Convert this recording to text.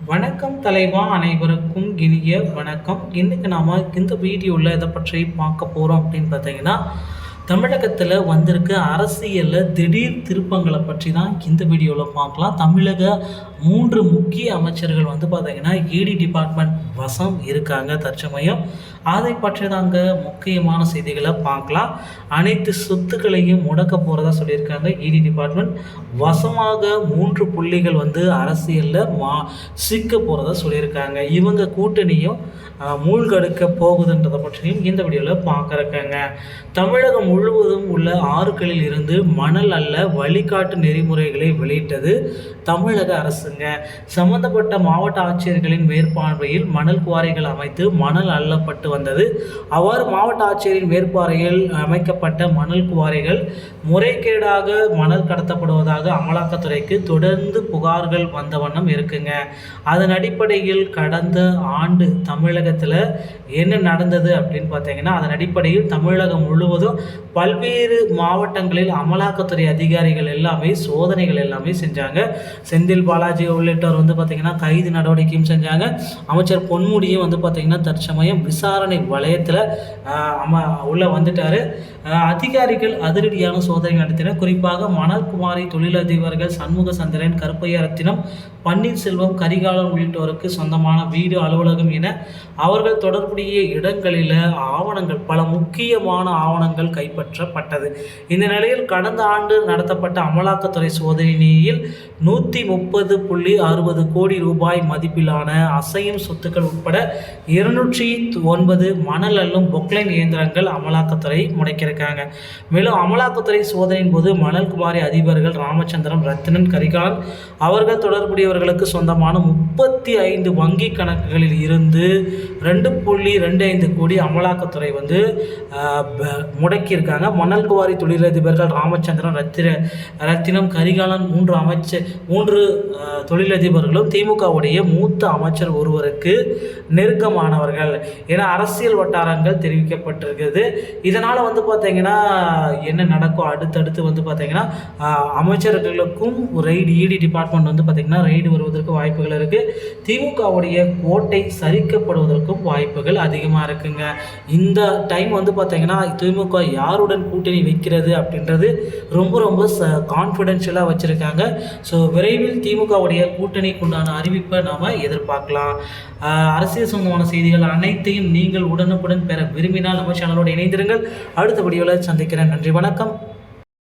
வணக்கம் தலைவா, அனைவருக்கும் இனிய வணக்கம். இன்னைக்கு நாம இந்த வீடியோவில் எதை பற்றி பார்க்க போகிறோம் அப்படின்னு பார்த்தீங்கன்னா, தமிழகத்தில் வந்திருக்க அரசியலில் திடீர் திருப்பங்களை பற்றி தான் இந்த வீடியோவில் பார்க்கலாம். தமிழக 3 முக்கிய அமைச்சர்கள் வந்து பார்த்தீங்கன்னா இடி டிபார்ட்மெண்ட் வசம் இருக்காங்க தற்சமயம். அதை பற்றி தாங்க முக்கியமான செய்திகளை பார்க்கலாம். அனைத்து சொத்துக்களையும் முடக்க போகிறதா சொல்லியிருக்காங்க. இடி டிபார்ட்மெண்ட் வசமாக 3 புள்ளிகள் வந்து அரசியலில் சிக்க போகிறதா சொல்லியிருக்காங்க. இவங்க கூட்டணியும் மூழ்கெடுக்க போகுதுன்றதை பற்றியும் இந்த வீடியோவில் பார்க்குறக்காங்க. தமிழகம் முழுவதும் உள்ள ஆறுகளில் இருந்து மணல் அல்ல வழிகாட்டு நெறிமுறைகளை வெளியிட்டது தமிழக அரசுங்க. சம்பந்தப்பட்ட மாவட்ட ஆட்சியர்களின் மேற்பார்வையில் மணல் குவாரிகள் அமைத்து மணல் அள்ளப்பட்டு வந்தது. அவ்வாறு மாவட்ட ஆட்சியரின் மேற்பார்வையில் அமைக்கப்பட்ட மணல் குவாரிகள் முறைகேடாக மணல் கடத்தப்படுவதாக அமலாக்கத்துறைக்கு தொடர்ந்து புகார்கள் வந்த வண்ணம் இருக்குங்க. அதன் அடிப்படையில் கடந்த ஆண்டு தமிழகத்தில் என்ன நடந்தது அப்படின்னு பார்த்தீங்கன்னா, அதன் அடிப்படையில் தமிழகம் முழுவதும் பல்வேறு மாவட்டங்களில் அமலாக்கத்துறை அதிகாரிகள் எல்லாமே சோதனைகள் எல்லாமே செஞ்சாங்க. செந்தில் பாலாஜி உள்ளிட்டோர் வந்து பார்த்திங்கன்னா கைது நடவடிக்கையும் செஞ்சாங்க. அமைச்சர் பொன்முடியும் வந்து பார்த்திங்கன்னா தற்சமயம் விசாரணை வலயத்தில் உள்ளே வந்துட்டார். அதிகாரிகள் அதிரடியான சோதனை நடத்தினர். குறிப்பாக மணல் குமாரி தொழிலதிபர்கள் சண்முக சந்திரன், கருப்பையா ரத்தினம், பன்னீர்செல்வம், கரிகாலன் உள்ளிட்டோருக்கு சொந்தமான வீடு, அலுவலகம் என அவர்கள் தொடர்புடைய இடங்களில் ஆவணங்கள், பல முக்கியமான ஆவணங்கள் கைப்பற்றப்பட்டது. இந்த நிலையில் கடந்த ஆண்டு நடத்தப்பட்ட அமலாக்கத்துறை சோதனையில் 130.60 கோடி ரூபாய் மதிப்பிலான அசையும் சொத்துக்கள் உட்பட 209 மணல் அள்ளும் பொக்லைன் இயந்திரங்கள் அமலாக்கத்துறை முடக்கியிருக்காங்க. மேலும் அமலாக்கத்துறை சோதனையின் போது மணல் குமாரி அதிபர்கள் ராமச்சந்திரன், ரத்தினன், கரிகாலன் அவர்கள் தொடர்புடையவர்களுக்கு சொந்தமான 35 வங்கி கணக்குகளில் இருந்து 2.25 கோடி அமலாக்கத்துறை வந்து முடக்கியிருக்காங்க. மணல் குவாரி தொழிலதிபர்கள் ராமச்சந்திரன், ரத்தினம், கரிகாலன் 3 தொழிலதிபர்களும் திமுகவுடைய மூத்த அமைச்சர் ஒருவருக்கு நெருக்கமானவர்கள் என அரசியல் வட்டாரங்கள் தெரிவிக்கப்பட்டிருக்கிறது. இதனால் வந்து பார்த்தீங்கன்னா என்ன நடக்கும் அடுத்தடுத்து வந்து பார்த்தீங்கன்னா அமைச்சர்களுக்கும் ரைடு, இடி டிபார்ட்மெண்ட் வந்து பார்த்தீங்கன்னா ரைடு வருவதற்கு வாய்ப்புகள் இருக்குது. திமுகவுடைய கோட்டை சரிக்கப்படுவதற்கும் வாய்ப்புகள் அதிகமாக இருக்குங்க. இந்த டைம் வந்து பார்த்தீங்கன்னா திமுக யாருடன் கூட்டணி வைக்கிறது அப்படின்றது ரொம்ப கான்ஃபிடென்ஷியலாக வச்சுருக்காங்க. ஸோ விரைவில் திமுகவுடைய கூட்டணிக்குண்டான அறிவிப்பை நாம் எதிர்பார்க்கலாம். அரசியல் சம்பந்தமான செய்திகள் அனைத்தையும் நீங்கள் உடனுக்குடன் பெற விரும்பினால் நம்ம சேனலோடு இணைந்திருங்கள். அடுத்த வீடியோவில் சந்திக்கிறேன். நன்றி, வணக்கம்.